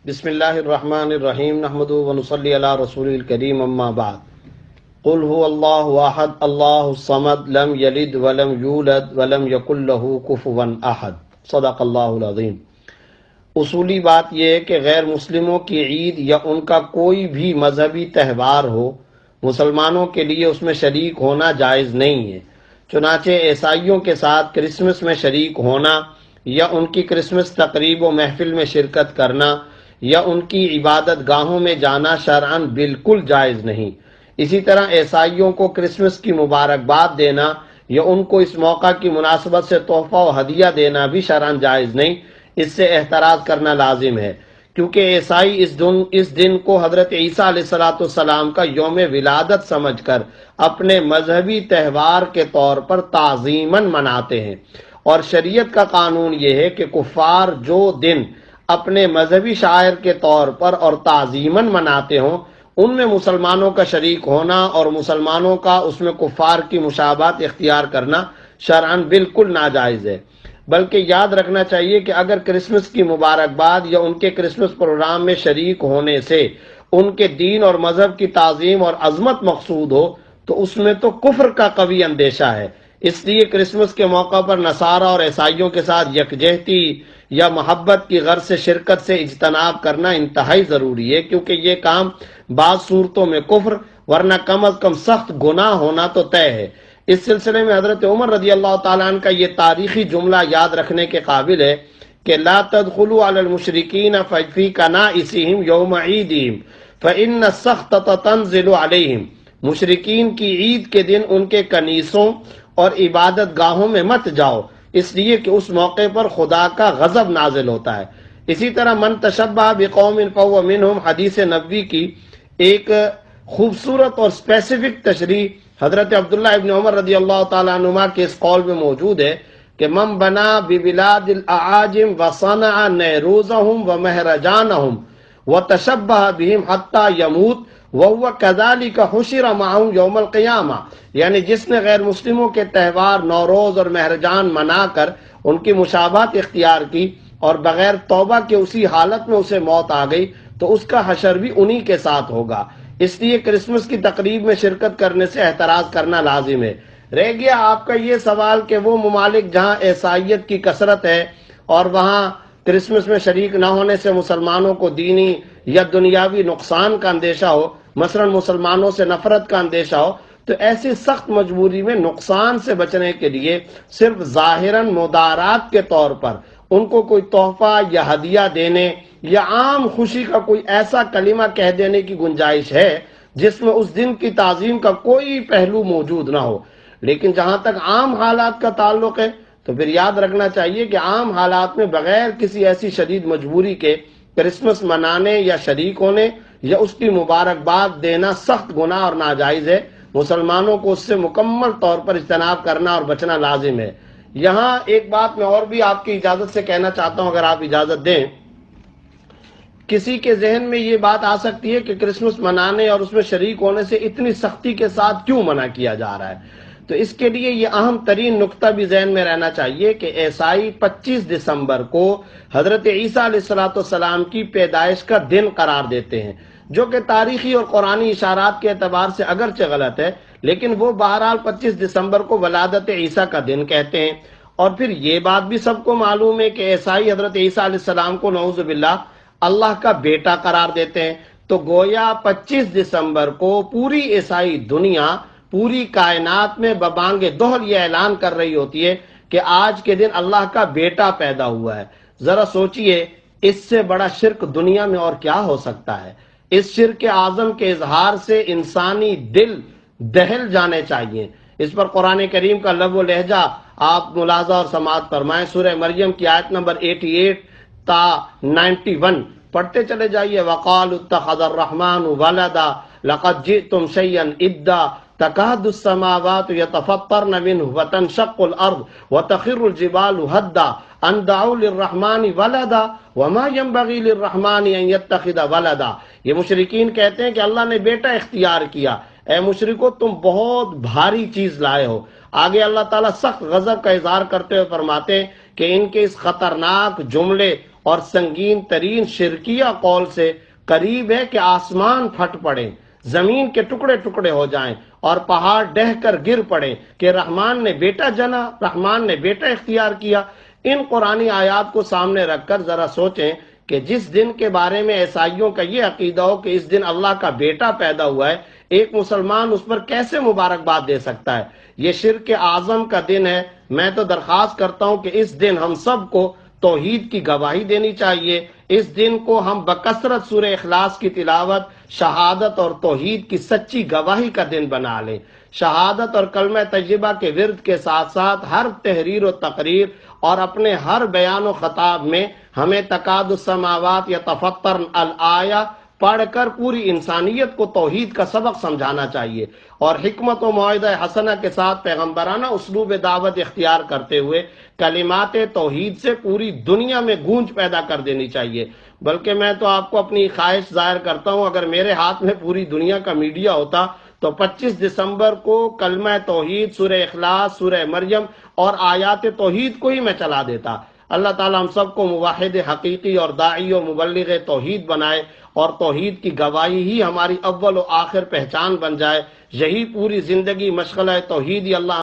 بسم اللہ الرحمن الرحیم نحمد و نصلی علی رسول الکریم اما بعد قل هو اللہ احد اللہ الصمد لم یلد ولم یولد ولم یکن له کفوا احد صدق اللہ العظیم۔ اصولی بات یہ ہے کہ غیر مسلموں کی عید یا ان کا کوئی بھی مذہبی تہوار ہو، مسلمانوں کے لیے اس میں شریک ہونا جائز نہیں ہے۔ چنانچہ عیسائیوں کے ساتھ کرسمس میں شریک ہونا یا ان کی کرسمس تقریب و محفل میں شرکت کرنا یا ان کی عبادت گاہوں میں جانا شرعاً بالکل جائز نہیں۔ اسی طرح عیسائیوں کو کرسمس کی مبارکباد دینا یا ان کو اس موقع کی مناسبت سے تحفہ و ہدیہ دینا بھی شرعاً جائز نہیں، اس سے احتراز کرنا لازم ہے، کیونکہ عیسائی اس دن کو حضرت عیسیٰ علیہ السلام کا یوم ولادت سمجھ کر اپنے مذہبی تہوار کے طور پر تعظیماً مناتے ہیں، اور شریعت کا قانون یہ ہے کہ کفار جو دن اپنے مذہبی شاعر کے طور پر اور تعظیماً مناتے ہوں ان میں مسلمانوں کا شریک ہونا اور مسلمانوں کا اس میں کفار کی مشابہت اختیار کرنا شرعاً بالکل ناجائز ہے۔ بلکہ یاد رکھنا چاہیے کہ اگر کرسمس کی مبارکباد یا ان کے کرسمس پروگرام میں شریک ہونے سے ان کے دین اور مذہب کی تعظیم اور عظمت مقصود ہو تو اس میں تو کفر کا قوی اندیشہ ہے۔ اس لیے کرسمس کے موقع پر نصارہ اور عیسائیوں کے ساتھ یکجہتی یا محبت کی غرض سے شرکت سے اجتناب کرنا انتہائی ضروری ہے، کیونکہ یہ کام بعض صورتوں میں کفر ورنہ کم از کم سخت گناہ ہونا تو طے ہے۔ اس سلسلے میں حضرت عمر رضی اللہ تعالیٰ عنہ کا یہ تاریخی جملہ یاد رکھنے کے قابل ہے کہ لا تدخلوا علی المشرکین فی کنائسہم یوم عیدہم فإن السخطۃ تنزل علیہم۔ مشرکین کی عید کے دن ان کے کنیسوں اور عبادت گاہوں میں مت جاؤ، اس لیے کہ اس موقع پر خدا کا غضب نازل ہوتا ہے۔ اسی طرح من تشبہ بقوم فہو منہم حدیث نبوی کی ایک خوبصورت اور اسپیسیفک تشریح حضرت عبداللہ ابن عمر رضی اللہ تعالیٰ عنہما کے اس قول میں موجود ہے کہ من بنا ببلاد الاعاجم وصنع نیروزہم ومہرجانہم وتشبہ بہم حتی یموت وَهُوَ كَذَلِكَ حُشِرَ مَعَهُمْ يَوْمَ الْقِيَامَةِ، یعنی جس نے غیر مسلموں کے تہوار نوروز اور مہرجان منا کر ان کی مشابہت اختیار کی اور بغیر توبہ کے اسی حالت میں اسے موت آ گئی تو اس کا حشر بھی انہی کے ساتھ ہوگا۔ اس لیے کرسمس کی تقریب میں شرکت کرنے سے احتراز کرنا لازم ہے۔ رہ گیا آپ کا یہ سوال کہ وہ ممالک جہاں عیسائیت کی کثرت ہے اور وہاں کرسمس میں شریک نہ ہونے سے مسلمانوں کو دینی یا دنیاوی نقصان کا اندیشہ ہو، مثلا مسلمانوں سے نفرت کا اندیشہ ہو، تو ایسی سخت مجبوری میں نقصان سے بچنے کے لیے صرف ظاہراً مدارات کے طور پر ان کو کوئی تحفہ یا ہدیہ دینے یا عام خوشی کا کوئی ایسا کلمہ کہہ دینے کی گنجائش ہے جس میں اس دن کی تعظیم کا کوئی پہلو موجود نہ ہو۔ لیکن جہاں تک عام حالات کا تعلق ہے تو پھر یاد رکھنا چاہیے کہ عام حالات میں بغیر کسی ایسی شدید مجبوری کے کرسمس منانے یا شریک ہونے یا اس کی مبارکباد دینا سخت گناہ اور ناجائز ہے۔ مسلمانوں کو اس سے مکمل طور پر اجتناب کرنا اور بچنا لازم ہے۔ یہاں ایک بات میں اور بھی آپ کی اجازت سے کہنا چاہتا ہوں، اگر آپ اجازت دیں۔ کسی کے ذہن میں یہ بات آ سکتی ہے کہ کرسمس منانے اور اس میں شریک ہونے سے اتنی سختی کے ساتھ کیوں منع کیا جا رہا ہے؟ تو اس کے لیے یہ اہم ترین نقطہ بھی ذہن میں رہنا چاہیے کہ عیسائی 25 دسمبر کو حضرت عیسیٰ علیہ السلام کی پیدائش کا دن قرار دیتے ہیں، جو کہ تاریخی اور قرآنی اشارات کے اعتبار سے اگرچہ غلط ہے، لیکن وہ بہرحال 25 دسمبر کو ولادت عیسیٰ کا دن کہتے ہیں۔ اور پھر یہ بات بھی سب کو معلوم ہے کہ عیسائی حضرت عیسیٰ علیہ السلام کو نعوذ باللہ اللہ کا بیٹا قرار دیتے ہیں۔ تو گویا 25 دسمبر کو پوری عیسائی دنیا، پوری کائنات میں ببانگ دہل یہ اعلان کر رہی ہوتی ہے کہ آج کے دن اللہ کا بیٹا پیدا ہوا ہے۔ ذرا سوچئے، اس سے بڑا شرک دنیا میں اور کیا ہو سکتا ہے؟ اس شرک اعظم کے اظہار سے انسانی دل دہل جانے چاہیے۔ اس پر قرآن کریم کا لب و لہجہ آپ ملاحظہ اور سماعت فرمائیں۔ سورہ مریم کی آیت نمبر 88 تا 91 پڑھتے چلے جائیے۔ وَقَالُوا اتَّخَذَ الرَّحْمَنُ وَلَدًا لَقَدْ جِئْتُمْ شَيْئًا إِدًّا تَكَادُ السَّمَاوَاتُ يَتَفَطَّرْنَ مِنْهُ وَتَنشَقُّ الْأَرْضُ وَتَخِرُّ الْجِبَالُ هَدًّا أَن دَعَوْا لِلرَّحْمَنِ وَلَدًا وَمَا يَنبَغِي لِلرَّحْمَنِ أَن يَتَّخِذَ وَلَدًا۔ یہ مشرکین کہتے ہیں کہ اللہ نے بیٹا اختیار کیا۔ اے مشرکو، تم بہت بھاری چیز لائے ہو۔ آگے اللہ تعالیٰ سخت غضب کا اظہار کرتے ہوئے فرماتے ہیں کہ ان کے اس خطرناک جملے اور سنگین ترین شرکیہ قول سے قریب ہے کہ آسمان پھٹ پڑے، زمین کے ٹکڑے ٹکڑے ہو جائیں اور پہاڑ ڈہ کر گر پڑے کہ رحمان نے بیٹا جنا، رحمان نے بیٹا اختیار کیا۔ ان قرآنی آیات کو سامنے رکھ کر ذرا سوچیں کہ جس دن کے بارے میں عیسائیوں کا یہ عقیدہ ہو کہ اس دن اللہ کا بیٹا پیدا ہوا ہے، ایک مسلمان اس پر کیسے مبارکباد دے سکتا ہے؟ یہ شرک اعظم کا دن ہے۔ میں تو درخواست کرتا ہوں کہ اس دن ہم سب کو توحید کی گواہی دینی چاہیے۔ اس دن کو ہم بکثرت سورہ اخلاص کی تلاوت، شہادت اور توحید کی سچی گواہی کا دن بنا لیں۔ شہادت اور کلمہ طیبہ کے ورد کے ساتھ ساتھ ہر تحریر و تقریر اور اپنے ہر بیان و خطاب میں ہمیں تکاد السماوات یتفطرن الآیہ پڑھ کر پوری انسانیت کو توحید کا سبق سمجھانا چاہیے، اور حکمت و موعظہ حسنہ کے ساتھ پیغمبرانہ اسلوب دعوت اختیار کرتے ہوئے کلمات توحید سے پوری دنیا میں گونج پیدا کر دینی چاہیے۔ بلکہ میں تو آپ کو اپنی خواہش ظاہر کرتا ہوں، اگر میرے ہاتھ میں پوری دنیا کا میڈیا ہوتا تو 25 دسمبر کو کلمہ توحید، سورہ اخلاص، سورہ مریم اور آیات توحید کو ہی میں چلا دیتا۔ اللہ تعالی ہم سب کو موحد حقیقی اور داعی و مبلغ توحید بنائے، اور توحید کی گواہی ہی ہماری اول و آخر پہچان بن جائے۔ یہی پوری زندگی مشغلہ توحید ہی اللہ